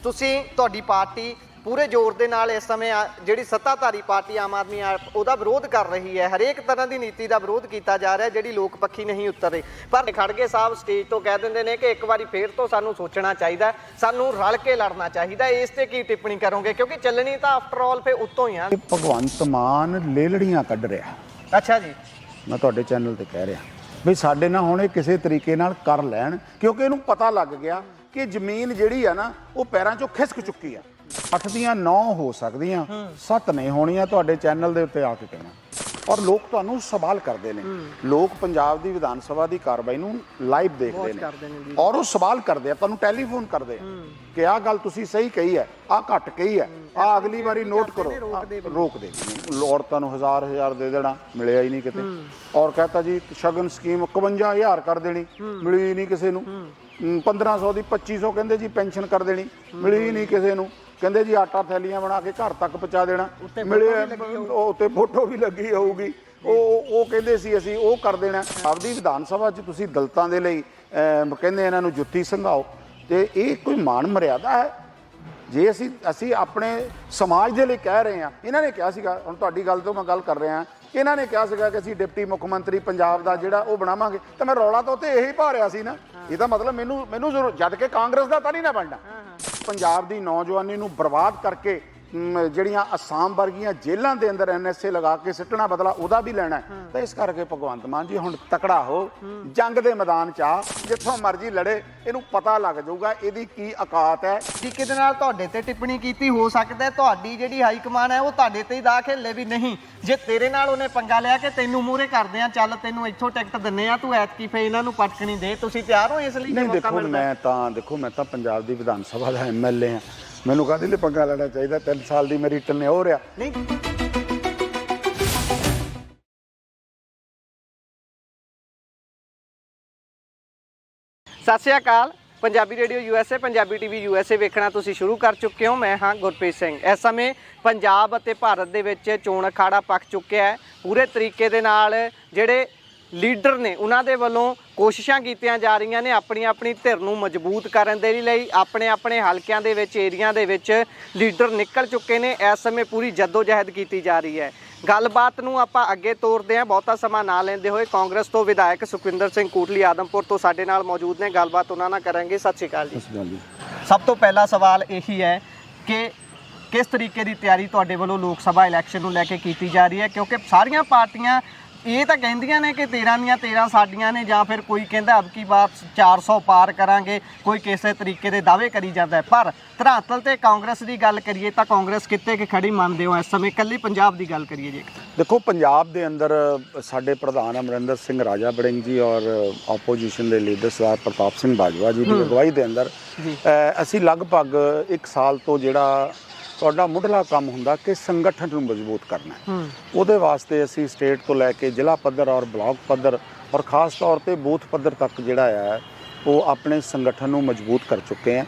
ਤੁਸੀਂ ਤੁਹਾਡੀ ਪਾਰਟੀ पूरे जोर के नाल इस समय जी सत्ताधारी पार्टी आम आदमी ਉਹਦਾ विरोध कर रही है, हरेक तरह की नीति का विरोध किया जा रहा है जी लोक पक्षी नहीं उतर रही। पर खड़गे साहब स्टेज तो कह देंगे ने कि एक बार फिर तो सानू सोचना चाहिए, सानू रल के लड़ना चाहिए। इस पर की टिप्पणी करोगे क्योंकि चलनी तो आफ्टर ऑल फिर उत्तों ही है। भगवंत मान लेलड़ियां कढ़ रहा। अच्छा जी, मैं तुहाडे चैनल ते कह रहा भी साडे नाल हुण किसी तरीके नाल कर लैण, क्योंकि इहनूं पता लग गया कि जमीन जिहड़ी आ ना वो पैरां चों खिसक चुकी है। 8 ਦੀਆਂ 9 हो सकदियां, 7 नहीं होणीਆਂ। तुहाडे चैनल ਦੇ ਉੱਤੇ ਆ ਕੇ ਕਹਿਣਾ और लोग ਤੁਹਾਨੂੰ सवाल करते हैं। लोग पंजाब की विधान सभा की कार्रवाई ਨੂੰ लाइव देखते हैं और वो सवाल करते हैं, ਤੁਹਾਨੂੰ ਟੈਲੀਫੋਨ ਕਰਦੇ कि आ गल तुसीं सही कही है, आ घट कही है, आ अगली बारी नोट करो। रोक दे औरतों को 1000 दे देना, मिलिया ही नहीं किते। और कहता जी शगन स्कीम 51000 कर देनी, मिली ही नहीं किसी को। 1500 की 2500 कहते जी पेंशन कर देनी, मिली ही नहीं किसी को। कहते जी आटा थैलियां बना के घर तक पहुँचा देना, मिले उत्ते फोटो भी लगी होगी। वो कहते सी असीं वो कर देना। आपदी विधान सभा च तुसीं दलितां दे लई कहंदे इन्हां नूं जुत्ती संघाओ, तो ये कोई मान मर्यादा है? जे असी अपने समाज के लिए कह रहे हैं, इन्होंने कहा सीगा, हुण तुहाडी गल तो मैं गल कर रहा, इन्होंने कहा सीगा कि असीं डिप्टी मुख मंत्री पंजाब का जिहड़ा वो बनावांगे, तो मैं रौला तो उत्ते यही पा रहा सी ना। ਇਹਦਾ मतलब मैनू जरूर जद के कांग्रेस का तो नहीं ना बनना। पंजाब की नौजवानी नूं बर्बाद करके ਜਿਹੜੀਆਂ ਅਸਾਮ ਵਰਗੀਆਂ ਜੇਲ੍ਹਾਂ ਦੇ ਅੰਦਰ NSA ਲਗਾ ਕੇ ਸਿੱਟਣਾ ਬਦਲਾ ਉਹਦਾ ਵੀ ਲੈਣਾ। ਤਾਂ ਇਸ ਕਰਕੇ ਭਗਵੰਤ ਮਾਨ ਜੀ ਹੁਣ ਤਕੜਾ ਹੋ, ਜੰਗ ਦੇ ਮੈਦਾਨ 'ਚ ਆ, ਜਿੱਥੋਂ ਮਰਜ਼ੀ ਲੜੇ, ਇਹਨੂੰ ਪਤਾ ਲੱਗ ਜਾਊਗਾ ਇਹਦੀ ਕੀ ਔਕਾਤ ਹੈ। ਤਰੀਕੇ ਦੇ ਨਾਲ ਤੁਹਾਡੇ ਤੇ ਟਿੱਪਣੀ ਕੀਤੀ, ਹੋ ਸਕਦਾ ਤੁਹਾਡੀ ਜਿਹੜੀ ਹਾਈ ਕਮਾਨ ਹੈ ਉਹ ਤੁਹਾਡੇ ਤੇ ਹੀ ਦਾ ਖੇਲੇ ਵੀ ਨਹੀਂ। ਜੇ ਤੇਰੇ ਨਾਲ ਉਹਨੇ ਪੰਗਾ ਲਿਆ ਕਿ ਤੈਨੂੰ ਮੂਹਰੇ ਕਰਦੇ ਆ, ਚੱਲ ਤੈਨੂੰ ਇੱਥੋਂ ਟਿਕਟ ਦਿੰਨੇ ਆ, ਤੂੰ ਐਤਕੀ ਫੇ ਇਹਨਾਂ ਨੂੰ ਪਟਕਣੀ ਦੇ, ਤੁਸੀਂ ਤਿਆਰ ਹੋ ਇਸ ਲਈ? ਨਹੀਂ ਦੇਖੋ ਮੈਂ ਤਾਂ ਪੰਜਾਬ ਦੀ ਵਿਧਾਨ ਸਭਾ ਦਾ MLA ਹਾਂ, ਮੈਨੂੰ ਕਾਹਦੇ ਲਈ ਪੰਗਾ ਲੈਣਾ ਚਾਹੀਦਾ? 3 ਸਾਲ ਦੀ ਮੇਰੀ ਟੈਨਿਓਰ ਆ। ਨਹੀਂ ਸਤਿ ਸ਼੍ਰੀ ਅਕਾਲ। Punjabi radio USA, Punjabi TV USA ਵੇਖਣਾ ਤੁਸੀਂ ਸ਼ੁਰੂ ਕਰ ਚੁੱਕੇ ਹੋ। ਮੈਂ ਹਾਂ ਗੁਰਪ੍ਰੀਤ ਸਿੰਘ। ਇਸ ਸਮੇਂ ਪੰਜਾਬ ਅਤੇ ਭਾਰਤ ਦੇ ਵਿੱਚ ਚੋਣ ਅਖਾੜਾ ਪੱਕ ਚੁੱਕਿਆ ਹੈ। ਪੂਰੇ ਤਰੀਕੇ ਦੇ ਨਾਲ ਜਿਹੜੇ ਲੀਡਰ ਨੇ ਉਹਨਾਂ ਦੇ ਵੱਲੋਂ ਕੋਸ਼ਿਸ਼ਾਂ ਕੀਤੀਆਂ ਜਾ ਰਹੀਆਂ ਨੇ ਆਪਣੀ ਧਿਰ ਨੂੰ ਮਜ਼ਬੂਤ ਕਰਨ ਦੇ ਲਈ। ਆਪਣੇ ਹਲਕਿਆਂ ਦੇ ਵਿੱਚ, ਏਰੀਆ ਦੇ ਵਿੱਚ ਲੀਡਰ ਨਿਕਲ ਚੁੱਕੇ ਨੇ। ਇਸ ਸਮੇਂ ਪੂਰੀ ਜਦੋਜਹਿਦ ਕੀਤੀ ਜਾ ਰਹੀ ਹੈ। ਗੱਲਬਾਤ ਨੂੰ ਆਪਾਂ ਅੱਗੇ ਤੋਰਦੇ ਹਾਂ, ਬਹੁਤਾ ਸਮਾਂ ਨਾ ਲੈਂਦੇ ਹੋਏ। ਕਾਂਗਰਸ ਤੋਂ ਵਿਧਾਇਕ ਸੁਖਵਿੰਦਰ ਸਿੰਘ ਕੋਟਲੀ ਆਦਮਪੁਰ ਤੋਂ ਸਾਡੇ ਨਾਲ ਮੌਜੂਦ ਨੇ, ਗੱਲਬਾਤ ਉਹਨਾਂ ਨਾਲ ਕਰਾਂਗੇ। ਸਤਿ ਸ਼੍ਰੀ ਅਕਾਲ ਜੀ। ਸਭ ਤੋਂ ਪਹਿਲਾ ਸਵਾਲ ਇਹੀ ਹੈ ਕਿ ਕਿਸ ਤਰੀਕੇ ਦੀ ਤਿਆਰੀ ਤੁਹਾਡੇ ਵੱਲੋਂ ਲੋਕ ਸਭਾ ਇਲੈਕਸ਼ਨ ਨੂੰ ਲੈ ਕੇ ਕੀਤੀ ਜਾ ਰਹੀ ਹੈ? ਕਿਉਂਕਿ ਸਾਰੀਆਂ ਪਾਰਟੀਆਂ ਇਹ ਤਾਂ ਕਹਿੰਦੀਆਂ ਨੇ ਕਿ 13 ਦੀਆਂ 13 ਸਾਡੀਆਂ ਨੇ, ਜਾਂ ਫਿਰ ਕੋਈ ਕਹਿੰਦਾ ਅਬ ਕੀ ਬਾਤ 400 ਪਾਰ ਕਰਾਂਗੇ, ਕੋਈ ਕਿਸੇ ਤਰੀਕੇ ਦੇ ਦਾਅਵੇ ਕਰੀ ਜਾਂਦਾ ਹੈ। ਪਰ ਧਰਾਤਲ ਤੇ ਕਾਂਗਰਸ ਦੀ ਗੱਲ ਕਰੀਏ ਤਾਂ ਕਾਂਗਰਸ ਕਿੱਥੇ ਕਿ ਖੜੀ ਮੰਨਦੇ ਹੋ ਇਸ ਸਮੇਂ? ਇਕੱਲੀ ਪੰਜਾਬ ਦੀ ਗੱਲ ਕਰੀਏ ਜੀ। ਦੇਖੋ ਪੰਜਾਬ ਦੇ ਅੰਦਰ ਸਾਡੇ ਪ੍ਰਧਾਨ ਅਮਰਿੰਦਰ ਸਿੰਘ ਰਾਜਾ ਵੜਿੰਗ ਜੀ ਔਰ ਆਪੋਜੀਸ਼ਨ ਦੇ ਲੀਡਰ ਸਰਦਾਰ ਪ੍ਰਤਾਪ ਸਿੰਘ ਬਾਜਵਾ ਜੀ ਦੀ ਅਗਵਾਈ ਦੇ ਅੰਦਰ ਅਸੀਂ ਲਗਭਗ 1 ਸਾਲ ਤੋਂ ਜਿਹੜਾ ਤੁਹਾਡਾ ਮੁੱਢਲਾ ਕੰਮ ਹੁੰਦਾ ਕਿ ਸੰਗਠਨ ਨੂੰ ਮਜ਼ਬੂਤ ਕਰਨਾ। ਉਹਦੇ ਵਾਸਤੇ ਅਸੀਂ ਸਟੇਟ ਤੋਂ ਲੈ ਕੇ ਜ਼ਿਲ੍ਹਾ ਪੱਧਰ ਔਰ ਬਲਾਕ ਪੱਧਰ ਔਰ ਖਾਸ ਤੌਰ ਤੇ ਬੂਥ ਪੱਧਰ ਤੱਕ ਜਿਹੜਾ ਹੈ ਉਹ ਆਪਣੇ ਸੰਗਠਨ ਨੂੰ ਮਜ਼ਬੂਤ ਕਰ ਚੁੱਕੇ ਹਾਂ।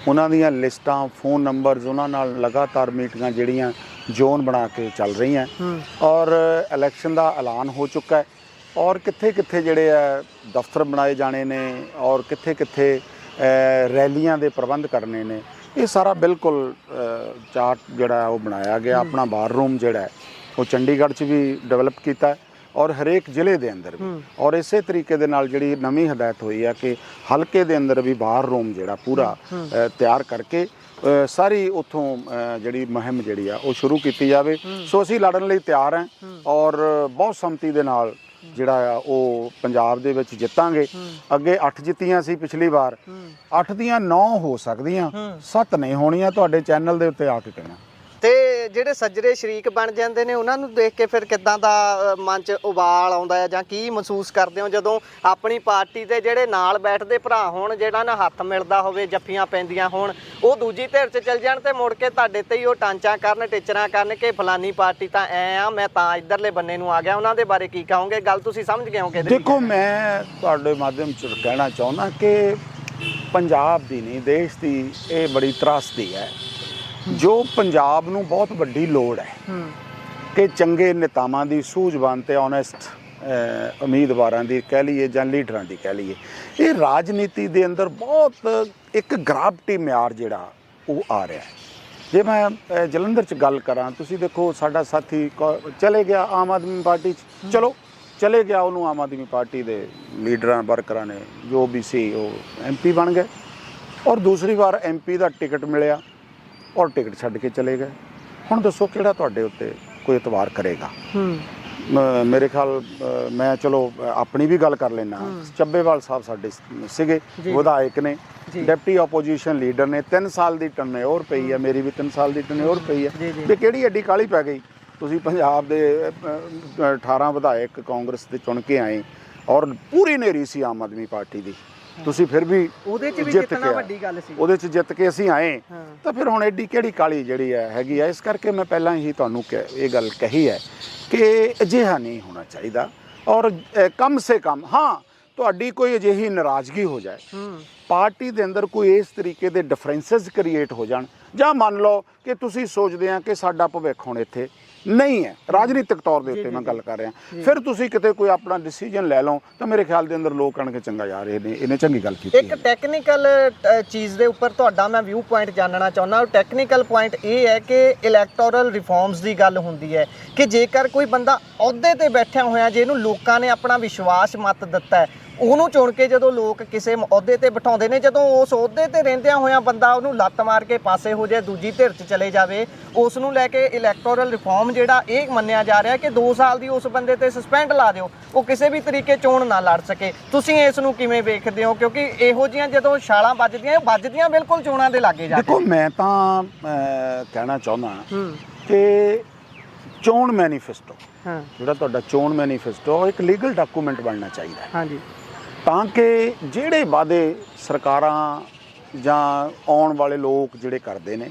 ਉਹਨਾਂ ਦੀਆਂ ਲਿਸਟਾਂ, ਫੋਨ ਨੰਬਰਸ, ਉਹਨਾਂ ਨਾਲ ਲਗਾਤਾਰ ਮੀਟਿੰਗਾਂ ਜਿਹੜੀਆਂ ਜ਼ੋਨ ਬਣਾ ਕੇ ਚੱਲ ਰਹੀਆਂ ਔਰ ਇਲੈਕਸ਼ਨ ਦਾ ਐਲਾਨ ਹੋ ਚੁੱਕਾ ਹੈ। ਔਰ ਕਿੱਥੇ ਕਿੱਥੇ ਜਿਹੜੇ ਆ ਦਫ਼ਤਰ ਬਣਾਏ ਜਾਣੇ ਨੇ ਔਰ ਕਿੱਥੇ ਕਿੱਥੇ ਰੈਲੀਆਂ ਦੇ ਪ੍ਰਬੰਧ ਕਰਨੇ ਨੇ, ਇਹ ਸਾਰਾ ਬਿਲਕੁਲ ਚਾਰਟ ਜਿਹੜਾ ਉਹ ਬਣਾਇਆ ਗਿਆ। ਆਪਣਾ ਬਾਰ ਰੂਮ ਜਿਹੜਾ ਹੈ ਉਹ ਚੰਡੀਗੜ੍ਹ 'ਚ ਵੀ ਡਿਵੈਲਪ ਕੀਤਾ ਹੈ ਔਰ ਹਰੇਕ ਜ਼ਿਲ੍ਹੇ ਦੇ ਅੰਦਰ ਵੀ। ਔਰ ਇਸੇ ਤਰੀਕੇ ਦੇ ਨਾਲ ਜਿਹੜੀ ਨਵੀਂ ਹਦਾਇਤ ਹੋਈ ਹੈ ਕਿ ਹਲਕੇ ਦੇ ਅੰਦਰ ਵੀ ਬਾਰ ਰੂਮ ਜਿਹੜਾ ਪੂਰਾ ਤਿਆਰ ਕਰਕੇ ਸਾਰੀ ਉੱਥੋਂ ਜਿਹੜੀ ਮੁਹਿੰਮ ਜਿਹੜੀ ਆ ਉਹ ਸ਼ੁਰੂ ਕੀਤੀ ਜਾਵੇ। ਸੋ ਅਸੀਂ ਲੜਨ ਲਈ ਤਿਆਰ ਹਾਂ ਔਰ ਬਹੁਤ ਸੰਮਤੀ ਦੇ ਨਾਲ ਜਿਹੜਾ ਆ ਉਹ ਪੰਜਾਬ ਦੇ ਵਿੱਚ ਜਿੱਤਾਂਗੇ। ਅੱਗੇ 8 ਜਿੱਤੀਆਂ ਸੀ ਪਿਛਲੀ ਵਾਰ, 8 ਦੀਆਂ 9 ਹੋ ਸਕਦੀਆਂ, 7 ਨਹੀਂ ਹੋਣੀਆਂ। ਤੁਹਾਡੇ ਚੈਨਲ ਦੇ ਉੱਤੇ ਆ ਕੇ ਕਹਿਣਾ। ਤੇ ਜਿਹੜੇ ਸੱਜਰੇ ਸ਼ਰੀਕ ਬਣ ਜਾਂਦੇ ਨੇ ਉਹਨਾਂ ਨੂੰ ਦੇਖ ਕੇ ਫਿਰ ਕਿੱਦਾਂ ਦਾ ਮਨ 'ਚ ਉਬਾਲ ਆਉਂਦਾ ਹੈ, ਜਾਂ ਕੀ ਮਹਿਸੂਸ ਕਰਦੇ ਹੋ ਜਦੋਂ ਆਪਣੀ ਪਾਰਟੀ ਦੇ ਜਿਹੜੇ ਨਾਲ ਬੈਠਦੇ ਭਰਾ ਹੋਣ, ਜਿਹੜਾ ਨਾ ਹੱਥ ਮਿਲਦਾ ਹੋਵੇ, ਜੱਫੀਆਂ ਪੈਂਦੀਆਂ ਹੋਣ, ਉਹ ਦੂਜੀ ਧਿਰ 'ਚ ਚੱਲ ਜਾਣ ਤੇ ਮੁੜ ਕੇ ਤੁਹਾਡੇ ਤੇ ਹੀ ਉਹ ਟਾਂਚਾਂ ਕਰਨ, ਟਿਚਰਾਂ ਕਰਨ ਕਿ ਫਲਾਨੀ ਪਾਰਟੀ ਤਾਂ ਐ ਆ, ਮੈਂ ਤਾਂ ਇੱਧਰਲੇ ਬੰਨੇ ਨੂੰ ਆ ਗਿਆ? ਉਹਨਾਂ ਦੇ ਬਾਰੇ ਕੀ ਕਹੋਗੇ? ਗੱਲ ਤੁਸੀਂ ਸਮਝ ਗਏ ਹੋਗੇ। ਦੇਖੋ ਮੈਂ ਤੁਹਾਡੇ ਮਾਧਿਅਮ 'ਚ ਕਹਿਣਾ ਚਾਹੁੰਦਾ ਕਿ ਪੰਜਾਬ ਦੀ ਨਹੀਂ, ਦੇਸ਼ ਦੀ ਇਹ ਬੜੀ ਤਰਾਸਦੀ ਹੈ। ਜੋ ਪੰਜਾਬ ਨੂੰ ਬਹੁਤ ਵੱਡੀ ਲੋੜ ਹੈ ਕਿ ਚੰਗੇ ਨੇਤਾਵਾਂ ਦੀ ਸੂਝਵਾਨ ਤੇ ਓਨੈਸਟ ਉਮੀਦਵਾਰਾਂ ਦੀ ਕਹਿ ਲਈਏ ਜਾਂ ਲੀਡਰਾਂ ਦੀ ਕਹਿ ਲਈਏ, ਇਹ ਰਾਜਨੀਤੀ ਦੇ ਅੰਦਰ ਬਹੁਤ ਇੱਕ ਗ੍ਰੈਵਿਟੀ ਮਿਆਰ ਜਿਹੜਾ ਉਹ ਆ ਰਿਹਾ ਹੈ। ਜੇ ਮੈਂ ਜਲੰਧਰ 'ਚ ਗੱਲ ਕਰਾਂ, ਤੁਸੀਂ ਦੇਖੋ ਸਾਡਾ ਸਾਥੀ ਚਲੇ ਗਿਆ ਆਮ ਆਦਮੀ ਪਾਰਟੀ 'ਚ, ਚਲੋ ਚਲੇ ਗਿਆ, ਉਹਨੂੰ ਆਮ ਆਦਮੀ ਪਾਰਟੀ ਦੇ ਲੀਡਰਾਂ ਵਰਕਰਾਂ ਨੇ ਜੋ ਵੀ ਸੀ ਉਹ MP ਬਣ ਗਏ, ਔਰ ਦੂਸਰੀ ਵਾਰ MP ਦਾ ਟਿਕਟ ਮਿਲਿਆ ਔਰ ਟਿਕਟ ਛੱਡ ਕੇ ਚਲੇ ਗਏ। ਹੁਣ ਦੱਸੋ ਕਿਹੜਾ ਤੁਹਾਡੇ ਉੱਤੇ ਕੋਈ ਇਤਬਾਰ ਕਰੇਗਾ? ਮੇਰੇ ਖਿਆਲ ਮੈਂ ਚਲੋ ਆਪਣੀ ਵੀ ਗੱਲ ਕਰ ਲੈਣਾ, ਚੱਬੇਵਾਲ ਸਾਹਿਬ ਸਾਡੇ ਸੀਗੇ ਵਿਧਾਇਕ ਨੇ, ਡਿਪਟੀ ਆਪੋਜੀਸ਼ਨ ਲੀਡਰ ਨੇ, 3 ਸਾਲ ਦੀ ਟਰਨਓਵਰ ਪਈ ਹੈ, ਮੇਰੀ ਵੀ 3 ਸਾਲ ਦੀ ਟਰਨਓਵਰ ਪਈ ਹੈ, ਤੇ ਕਿਹੜੀ ਐਡੀ ਕਾਹਲੀ ਪੈ ਗਈ? ਤੁਸੀਂ ਪੰਜਾਬ ਦੇ 18 ਵਿਧਾਇਕ ਕਾਂਗਰਸ ਦੇ ਚੁਣ ਕੇ ਆਏ ਔਰ ਪੂਰੀ ਨੇਰੀ ਸੀ ਆਮ ਆਦਮੀ ਪਾਰਟੀ ਦੀ, ਤੁਸੀਂ ਫਿਰ ਵੀ ਉਹਦੇ 'ਚ ਵੀ ਜਿੱਤ ਜਿੱਤਣਾ ਕੇ ਵੱਡੀ ਗੱਲ ਸੀ, ਉਹਦੇ 'ਚ ਜਿੱਤ ਕੇ ਅਸੀਂ ਆਏ, ਤਾਂ ਫਿਰ ਹੁਣ ਐਡੀ ਕਿਹੜੀ ਕਾਹਲੀ ਜਿਹੜੀ ਹੈਗੀ ਹੈ? ਇਸ ਕਰਕੇ ਮੈਂ ਪਹਿਲਾਂ ਹੀ ਤੁਹਾਨੂੰ ਇਹ ਗੱਲ ਕਹੀ ਹੈ ਕਿ ਅਜਿਹਾ ਨਹੀਂ ਹੋਣਾ ਚਾਹੀਦਾ। ਔਰ ਕਮ ਸੇ ਕਮ ਹਾਂ ਤੁਹਾਡੀ ਕੋਈ ਅਜਿਹੀ ਨਾਰਾਜ਼ਗੀ ਹੋ ਜਾਏ, ਪਾਰਟੀ ਦੇ ਅੰਦਰ ਕੋਈ ਇਸ ਤਰੀਕੇ ਦੇ ਡਿਫਰੈਂਸਸ ਕ੍ਰੀਏਟ ਹੋ ਜਾਣ, ਜਾਂ ਮੰਨ ਲਓ ਕਿ ਤੁਸੀਂ ਸੋਚਦੇ ਆ ਕਿ ਸਾਡਾ ਭਵਿੱਖ ਹੁਣ ਇੱਥੇ ਨਹੀਂ ਹੈ, ਰਾਜਨੀਤਿਕ ਤੌਰ ਦੇ ਉੱਤੇ ਮੈਂ ਗੱਲ ਕਰ ਰਿਹਾ, ਫਿਰ ਤੁਸੀਂ ਕਿਤੇ ਕੋਈ ਆਪਣਾ ਡਿਸੀਜਨ ਲੈ ਲਓ, ਤਾਂ ਮੇਰੇ ਖਿਆਲ ਦੇ ਅੰਦਰ ਲੋਕ ਕਹਿਣਗੇ ਚੰਗਾ ਯਾਰ ਇਹਨੇ ਚੰਗੀ ਗੱਲ ਕੀਤੀ। ਇੱਕ ਟੈਕਨੀਕਲ ਚੀਜ਼ ਦੇ ਉੱਪਰ ਤੁਹਾਡਾ ਮੈਂ ਵਿਊ ਪੁਆਇੰਟ ਜਾਣਨਾ ਚਾਹੁੰਦਾ। ਟੈਕਨੀਕਲ ਪੁਆਇੰਟ ਇਹ ਹੈ ਕਿ ਇਲੈਕਟੋਰਲ ਰਿਫਾਰਮਸ ਦੀ ਗੱਲ ਹੁੰਦੀ ਹੈ ਕਿ ਜੇਕਰ ਕੋਈ ਬੰਦਾ ਅਹੁਦੇ ਤੇ ਬੈਠਿਆ ਹੋਇਆ, ਜਿਹਨੂੰ ਲੋਕਾਂ ਨੇ ਆਪਣਾ ਵਿਸ਼ਵਾਸ ਮਤ ਦਿੱਤਾ ਹੈ, ਉਹਨੂੰ ਚੁਣ ਕੇ ਜਦੋਂ ਲੋਕ ਕਿਸੇ ਅਹੁਦੇ ਤੇ ਬਿਠਾਉਂਦੇ ਨੇ, ਜਦੋਂ ਉਸ ਅਹੁਦੇ ਤੇ ਰਹਿੰਦਿਆਂ ਹੋਇਆਂ ਬੰਦਾ ਉਹਨੂੰ ਲੱਤ ਮਾਰ ਕੇ ਪਾਸੇ ਹੋ ਜਾਏ, ਦੂਜੀ ਧਿਰ 'ਚ ਚਲੇ ਜਾਵੇ, ਉਸ ਨੂੰ ਲੈ ਕੇ ਇਲੈਕਟੋਰਲ ਰਿਫਾਰਮ ਜਿਹੜਾ ਇਹ ਮੰਨਿਆ ਜਾ ਰਿਹਾ ਕਿ 2 ਸਾਲ ਦੀ ਉਸ ਬੰਦੇ ਤੇ ਸਸਪੈਂਡ ਲਾ ਦਿਓ, ਉਹ ਕਿਸੇ ਵੀ ਤਰੀਕੇ ਚੋਣ ਨਾ ਲੜ ਸਕੇ। ਤੁਸੀਂ ਇਸ ਨੂੰ ਕਿਵੇਂ ਵੇਖਦੇ ਹੋ? ਕਿਉਂਕਿ ਇਹੋ ਜਿਹੀਆਂ ਜਦੋਂ ਛਾਲਾਂ ਵੱਜਦੀਆਂ ਬਿਲਕੁਲ ਚੋਣਾਂ ਦੇ ਲਾਗੇ ਜਾ ਕੇ। ਦੇਖੋ ਮੈਂ ਤਾਂ ਕਹਿਣਾ ਚਾਹੁੰਦਾ ਕਿ ਚੋਣ ਮੈਨੀਫੈਸਟੋ ਜਿਹੜਾ ਤੁਹਾਡਾ ਚੋਣ ਮੈਨੀਫੈਸਟੋ ਉਹ ਇੱਕ ਲੀਗਲ ਡਾਕੂਮੈਂਟ ਬਣਨਾ ਚਾਹੀਦਾ ਹੈ। ਹਾਂਜੀ, ਤਾਂ ਕਿ ਜਿਹੜੇ ਵਾਅਦੇ ਸਰਕਾਰਾਂ ਜਾਂ ਆਉਣ ਵਾਲੇ ਲੋਕ ਜਿਹੜੇ ਕਰਦੇ ਨੇ,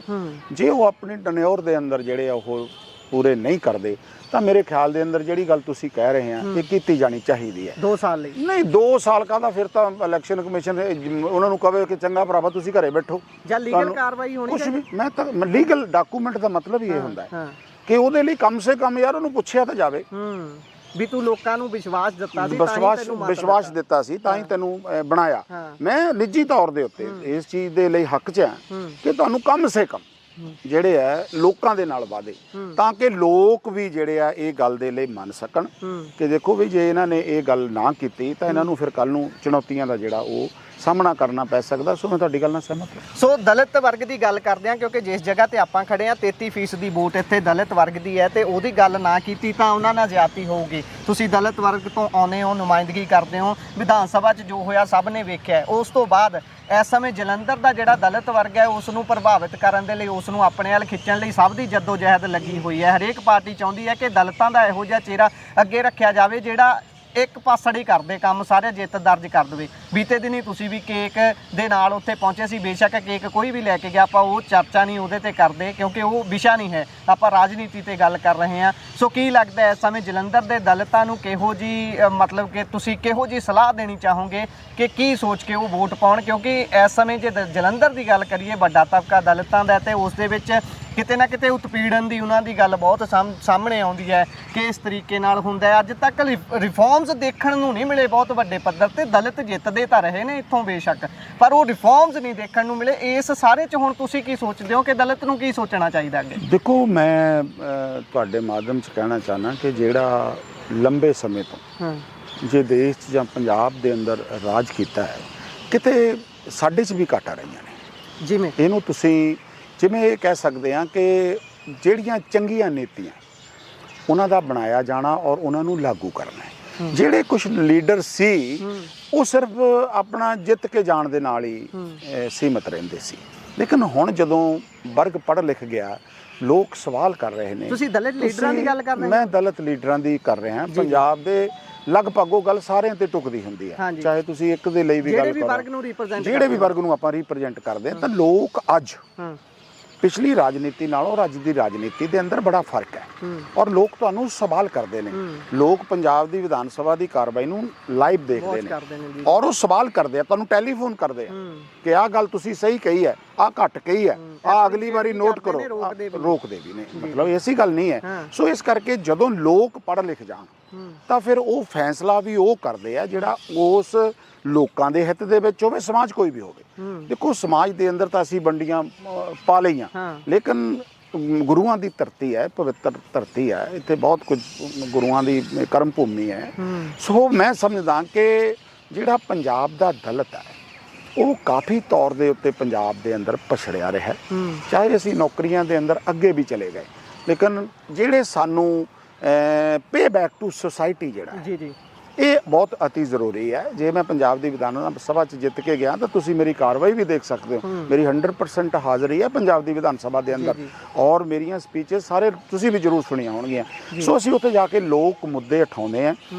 ਜੇ ਉਹ ਆਪਣੀ ਟਨਿਓਰ ਦੇ ਅੰਦਰ ਜਿਹੜੇ ਉਹ ਪੂਰੇ ਨਹੀਂ ਕਰਦੇ, ਤਾਂ ਮੇਰੇ ਖਿਆਲ ਦੇ ਅੰਦਰ ਜਿਹੜੀ ਗੱਲ ਤੁਸੀਂ ਕਹਿ ਰਹੇ ਆ ਇਹ ਕੀਤੀ ਜਾਣੀ ਚਾਹੀਦੀ ਹੈ। 2 ਸਾਲ ਲਈ ਨਹੀਂ, 2 ਸਾਲ ਕਾਹਦਾ? ਫਿਰ ਤਾਂ ਇਲੈਕਸ਼ਨ ਕਮਿਸ਼ਨ ਉਹਨਾਂ ਨੂੰ ਕਹੇ ਕਿ ਚੰਗਾ ਭਰਾਵਾ ਤੁਸੀਂ ਘਰੇ ਬੈਠੋ, ਜਾਂ ਲੀਗਲ ਕਾਰਵਾਈ ਹੋਣੀ ਕੁਝ ਵੀ। ਮੈਂ ਤਾਂ ਲੀਗਲ ਡਾਕੂਮੈਂਟ ਦਾ ਮਤਲਬ ਹੀ ਇਹ ਹੁੰਦਾ ਹੈ ਕਿ ਉਹਦੇ ਲਈ ਕਮ ਸੇ ਕਮ ਯਾਰ ਉਹਨੂੰ ਪੁੱਛਿਆ ਤਾਂ ਜਾਵੇ ਵੀ ਤੂੰ ਲੋਕਾਂ ਨੂੰ ਵਿਸ਼ਵਾਸ ਦਿੱਤਾ ਸੀ, ਵਿਸ਼ਵਾਸ ਦਿੱਤਾ ਸੀ ਤਾਂ ਹੀ ਤੈਨੂੰ ਬਣਾਇਆ। ਮੈਂ ਨਿੱਜੀ ਤੌਰ ਦੇ ਉੱਤੇ ਇਸ ਚੀਜ਼ ਦੇ ਲਈ ਹੱਕ 'ਚ ਹਾਂ ਕਿ ਤੁਹਾਨੂੰ ਕਮ ਸੇ ਕਮ ਜਿਹੜੇ ਆ ਲੋਕਾਂ ਦੇ ਨਾਲ ਵਾਅਦੇ, ਤਾਂ ਕਿ ਲੋਕ ਵੀ ਜਿਹੜੇ ਆ ਇਹ ਗੱਲ ਦੇ ਲਈ ਮੰਨ ਸਕਣ ਕਿ ਦੇਖੋ ਵੀ ਜੇ ਇਹਨਾਂ ਨੇ ਇਹ ਗੱਲ ਨਾ ਕੀਤੀ ਤਾਂ ਇਹਨਾਂ ਨੂੰ ਫਿਰ ਕੱਲ ਨੂੰ ਚੁਣੌਤੀਆਂ ਦਾ ਜਿਹੜਾ ਉਹ ਸਾਹਮਣਾ ਕਰਨਾ ਪੈ ਸਕਦਾ। ਸੋ ਮੈਂ ਤੁਹਾਡੀ ਗੱਲ ਨਾਲ ਸਹਿਮਤ ਹਾਂ। ਸੋ ਦਲਿਤ ਵਰਗ ਦੀ ਗੱਲ ਕਰਦੇ ਹਾਂ, ਕਿਉਂਕਿ ਜਿਸ ਜਗ੍ਹਾ ਤੇ ਆਪਾਂ ਖੜੇ ਹਾਂ 33% ਦੀ ਵੋਟ ਇੱਥੇ ਦਲਿਤ ਵਰਗ ਦੀ ਹੈ, ਤੇ ਉਹਦੀ ਗੱਲ ਨਾ ਕੀਤੀ ਤਾਂ ਉਹਨਾਂ ਨਾਲ ਜ਼ਿਆਦਤੀ ਹੋਊਗੀ। ਤੁਸੀਂ ਦਲਿਤ ਵਰਗ ਤੋਂ ਆਉਂਦੇ ਹੋ, ਨੁਮਾਇੰਦਗੀ ਕਰਦੇ ਹੋ, ਵਿਧਾਨ ਸਭਾ 'ਚ ਜੋ ਹੋਇਆ ਸਭ ਨੇ ਵੇਖਿਆ। ਉਸ ਤੋਂ ਬਾਅਦ ਇਸ ਸਮੇਂ ਜਲੰਧਰ ਦਾ ਜਿਹੜਾ ਦਲਿਤ ਵਰਗ ਹੈ ਉਸ ਨੂੰ ਪ੍ਰਭਾਵਿਤ ਕਰਨ ਦੇ ਲਈ, ਉਸ ਨੂੰ ਆਪਣੇ ਵੱਲ ਖਿੱਚਣ ਲਈ ਸਭ ਦੀ ਜੱਦੋ-ਜਹਿਦ ਲੱਗੀ ਹੋਈ ਹੈ। ਹਰੇਕ ਪਾਰਟੀ ਚਾਹੁੰਦੀ ਹੈ ਕਿ ਦਲਿਤਾਂ ਦਾ ਇਹੋ ਜਿਹਾ ਚਿਹਰਾ ਅੱਗੇ ਰੱਖਿਆ ਜਾਵੇ ਜਿਹੜਾ ਇੱਕ ਪਾਸੜ ਹੀ ਕਰਦੇ ਕੰਮ, ਸਾਰੇ ਜਿੱਤ ਦਰਜ ਕਰ ਦੇਵੇ। ਬੀਤੇ ਦਿਨੀ ਤੁਸੀਂ ਵੀ ਕੇਕ ਦੇ ਨਾਲ ਉੱਥੇ ਪਹੁੰਚੇ ਸੀ, ਬੇਸ਼ੱਕ ਕੇਕ ਕੋਈ ਵੀ ਲੈ ਕੇ ਗਿਆ, ਆਪਾਂ ਉਹ ਚਰਚਾ ਨਹੀਂ ਉਹਦੇ ਤੇ ਕਰਦੇ ਕਿਉਂਕਿ ਉਹ ਵਿਸ਼ਾ ਨਹੀਂ ਹੈ, ਆਪਾਂ ਰਾਜਨੀਤੀ ਤੇ ਗੱਲ ਕਰ ਰਹੇ ਹਾਂ। ਸੋ ਕੀ ਲੱਗਦਾ ਇਸ ਸਮੇਂ ਜਲੰਧਰ ਦੇ ਦਲਿਤਾਂ ਨੂੰ ਕਿਹੋ ਜੀ ਮਤਲਬ ਕਿ ਤੁਸੀਂ ਕਿਹੋ ਜੀ ਸਲਾਹ ਦੇਣੀ ਚਾਹੋਗੇ ਕਿ ਕੀ ਸੋਚ ਕੇ ਉਹ ਵੋਟ ਪਾਉਣ? ਕਿਉਂਕਿ ਇਸ ਸਮੇਂ ਜੇ ਜਲੰਧਰ ਦੀ ਗੱਲ ਕਰੀਏ, ਵੱਡਾ ਤਬਕਾ ਦਲਿਤਾਂ ਦਾ, ਤੇ ਉਸ ਦੇ ਵਿੱਚ ਕਿਤੇ ਨਾ ਕਿਤੇ ਉਤਪੀੜਨ ਦੀ ਉਹਨਾਂ ਦੀ ਗੱਲ ਬਹੁਤ ਸਾਹਮਣੇ ਆਉਂਦੀ ਹੈ ਕਿ ਇਸ ਤਰੀਕੇ ਨਾਲ ਹੁੰਦਾ ਹੈ। ਅੱਜ ਤੱਕ ਰਿਫਾਰਮਸ ਦੇਖਣ ਨੂੰ ਨਹੀਂ ਮਿਲੇ ਬਹੁਤ ਵੱਡੇ ਪੱਧਰ ਤੇ। ਦਲਿਤ ਜਿੱਤਦੇ ਤਾਂ ਰਹੇ ਨੇ ਇੱਥੋਂ ਬੇਸ਼ੱਕ, ਪਰ ਉਹ ਰਿਫਾਰਮਸ ਨਹੀਂ ਦੇਖਣ ਨੂੰ ਮਿਲੇ। ਇਸ ਸਾਰੇ 'ਚ ਹੁਣ ਤੁਸੀਂ ਕੀ ਸੋਚਦੇ ਹੋ ਕਿ ਦਲਿਤ ਨੂੰ ਕੀ ਸੋਚਣਾ ਚਾਹੀਦਾ ਅੱਗੇ? ਦੇਖੋ ਮੈਂ ਤੁਹਾਡੇ ਮਾਧਿਅਮ 'ਚ ਕਹਿਣਾ ਚਾਹੁੰਦਾ ਕਿ ਜਿਹੜਾ ਲੰਬੇ ਸਮੇਂ ਤੋਂ ਜੇ ਦੇਸ਼ 'ਚ ਜਾਂ ਪੰਜਾਬ ਦੇ ਅੰਦਰ ਰਾਜ ਕੀਤਾ ਹੈ, ਕਿਤੇ ਸਾਡੇ 'ਚ ਵੀ ਘਾਟਾਂ ਰਹੀਆਂ ਨੇ। ਜਿਵੇਂ ਇਹਨੂੰ ਤੁਸੀਂ ਜਿਵੇਂ ਇਹ ਕਹਿ ਸਕਦੇ ਹਾਂ ਕਿ ਜਿਹੜੀਆਂ ਚੰਗੀਆਂ ਨੀਤੀਆਂ ਉਹਨਾਂ ਦਾ ਬਣਾਇਆ ਜਾਣਾ ਔਰ ਉਹਨਾਂ ਨੂੰ ਲਾਗੂ ਕਰਨਾ। ਜਿਹੜੇ ਕੁਝ ਲੀਡਰ ਸੀ ਉਹ ਸਿਰਫ ਆਪਣਾ ਜਿੱਤ ਕੇ ਜਾਣ ਦੇ ਨਾਲ ਹੀ ਸੀਮਤ ਰਹਿੰਦੇ ਸੀ, ਲੇਕਿਨ ਹੁਣ ਜਦੋਂ ਵਰਗ ਪੜ੍ਹ ਲਿਖ ਗਿਆ, ਲੋਕ ਸਵਾਲ ਕਰ ਰਹੇ ਨੇ। ਤੁਸੀਂ ਦਲਿਤ ਲੀਡਰਾਂ ਦੀ ਗੱਲ ਕਰ ਰਹੇ ਹੋ? ਮੈਂ ਦਲਿਤ ਲੀਡਰਾਂ ਦੀ ਕਰ ਰਿਹਾ। ਪੰਜਾਬ ਦੇ ਲਗਭਗ ਉਹ ਗੱਲ ਸਾਰਿਆਂ ਤੇ ਟੁਕਦੀ ਹੁੰਦੀ ਹੈ, ਚਾਹੇ ਤੁਸੀਂ ਇੱਕ ਦੇ ਲਈ ਵੀ ਗੱਲ ਕਰੋ, ਜਿਹੜੇ ਵੀ ਵਰਗ ਨੂੰ ਆਪਾਂ ਰਿਪਰੈਜ਼ੈਂਟ ਕਰਦੇ ਹਾਂ। ਤਾਂ ਲੋਕ ਅੱਜ ਪਿਛਲੀ ਰਾਜਨੀਤੀ ਨਾਲੋਂ ਅੱਜ ਦੀ ਰਾਜਨੀਤੀ ਦੇ ਅੰਦਰ ਬੜਾ ਫਰਕ ਹੈ ਔਰ ਲੋਕ ਤੁਹਾਨੂੰ ਸਵਾਲ ਕਰਦੇ ਨੇ। ਲੋਕ ਪੰਜਾਬ ਦੀ ਵਿਧਾਨ ਸਭਾ ਦੀ ਕਾਰਵਾਈ ਨੂੰ ਲਾਈਵ ਦੇਖਦੇ ਨੇ ਔਰ ਉਹ ਸਵਾਲ ਕਰਦੇ ਆ, ਤੁਹਾਨੂੰ ਟੈਲੀਫੋਨ ਕਰਦੇ ਆ ਕਿ ਆਹ ਗੱਲ ਤੁਸੀਂ ਸਹੀ ਕਹੀ ਹੈ, ਆ ਘਟ ਕੇ ਹੀ ਹੈ, ਆ ਅਗਲੀ ਵਾਰੀ ਨੋਟ ਕਰੋ, ਰੋਕਦੇ ਵੀ ਨੇ, ਮਤਲਬ ਐਸੀ ਗੱਲ ਨਹੀਂ ਹੈ। ਸੋ ਇਸ ਕਰਕੇ ਜਦੋਂ ਲੋਕ ਪੜ੍ਹ ਲਿਖ ਜਾਣ ਤਾਂ ਫਿਰ ਉਹ ਫੈਸਲਾ ਵੀ ਉਹ ਕਰਦੇ ਆ ਜਿਹੜਾ ਉਸ ਲੋਕਾਂ ਦੇ ਹਿੱਤ ਦੇ ਵਿੱਚ ਹੋਵੇ, ਸਮਾਜ ਕੋਈ ਵੀ ਹੋਵੇ। ਦੇਖੋ ਸਮਾਜ ਦੇ ਅੰਦਰ ਤਾਂ ਅਸੀਂ ਵੰਡੀਆਂ ਪਾ ਲਈਆਂ, ਲੇਕਿਨ ਗੁਰੂਆਂ ਦੀ ਧਰਤੀ ਹੈ, ਪਵਿੱਤਰ ਧਰਤੀ ਹੈ, ਇੱਥੇ ਬਹੁਤ ਕੁਝ ਗੁਰੂਆਂ ਦੀ ਕਰਮ ਭੂਮੀ ਹੈ। ਸੋ ਮੈਂ ਸਮਝਦਾ ਕਿ ਜਿਹੜਾ ਪੰਜਾਬ ਦਾ ਦਲਿਤ ਹੈ ਉਹ ਕਾਫੀ ਤੌਰ ਦੇ ਉੱਤੇ ਪੰਜਾਬ ਦੇ ਅੰਦਰ ਪਛੜਿਆ ਰਿਹਾ, ਚਾਹੇ ਅਸੀਂ ਨੌਕਰੀਆਂ ਦੇ ਅੰਦਰ ਅੱਗੇ ਵੀ ਚਲੇ ਗਏ, ਲੇਕਿਨ ਜਿਹੜੇ ਸਾਨੂੰ ਪੇ ਬੈਕ ਟੂ ਸੋਸਾਇਟੀ ਜਿਹੜਾ ਜੀ ਜੀ ਇਹ ਬਹੁਤ ਅਤੀ ਜ਼ਰੂਰੀ ਹੈ। ਜੇ ਮੈਂ ਪੰਜਾਬ ਦੀ ਵਿਧਾਨ ਸਭਾ 'ਚ ਜਿੱਤ ਕੇ ਗਿਆ ਤਾਂ ਤੁਸੀਂ ਮੇਰੀ ਕਾਰਵਾਈ ਵੀ ਦੇਖ ਸਕਦੇ ਹੋ, ਮੇਰੀ 100% ਹਾਜ਼ਰੀ ਹੈ ਪੰਜਾਬ ਦੀ ਵਿਧਾਨ ਸਭਾ ਦੇ ਅੰਦਰ, ਔਰ ਮੇਰੀਆਂ ਸਪੀਚਸ ਸਾਰੇ ਤੁਸੀਂ ਵੀ ਜ਼ਰੂਰ ਸੁਣੀਆਂ ਹੋਣਗੀਆਂ। ਸੋ ਅਸੀਂ ਉੱਥੇ ਜਾ ਕੇ ਲੋਕ ਮੁੱਦੇ ਉਠਾਉਂਦੇ ਹਾਂ